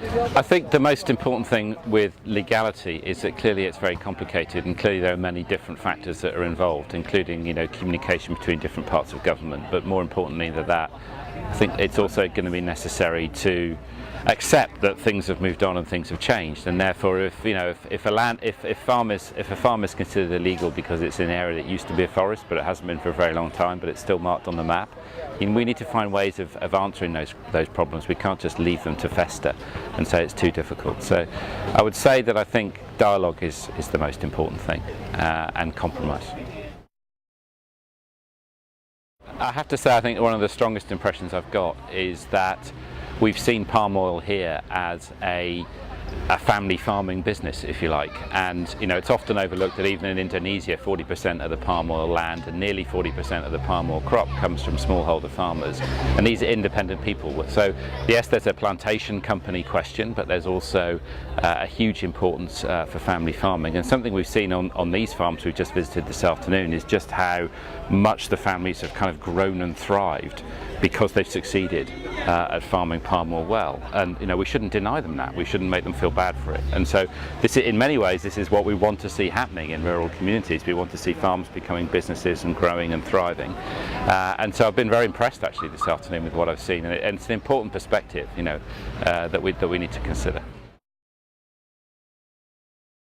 I think the most important thing with legality is that clearly it's very complicated, and clearly there are many different factors that are involved, including communication between different parts of government. But more importantly than that, I think it's also going to be necessary to accept that things have moved on and things have changed, and therefore if a farm is considered illegal because it's an area that used to be a forest but it hasn't been for a very long time, but it's still marked on the map, we need to find ways of answering those problems. We can't just leave them to fester and say it's too difficult. So I would say that I think dialogue is the most important thing, and compromise. I have to say, I think one of the strongest impressions I've got is that we've seen palm oil here as a family farming business, if you like, and it's often overlooked that even in Indonesia 40% of the palm oil land and nearly 40% of the palm oil crop comes from smallholder farmers, and these are independent people. So yes, there's a plantation company question, but there's also a huge importance for family farming, and something we've seen on these farms we've just visited this afternoon is just how much the families have kind of grown and thrived because they've succeeded at farming palm oil well, and we shouldn't deny them that. We shouldn't make them feel bad for it. And so in many ways this is what we want to see happening in rural communities. We want to see farms becoming businesses and growing and thriving, and so I've been very impressed actually this afternoon with what I've seen, and it's an important perspective that we need to consider.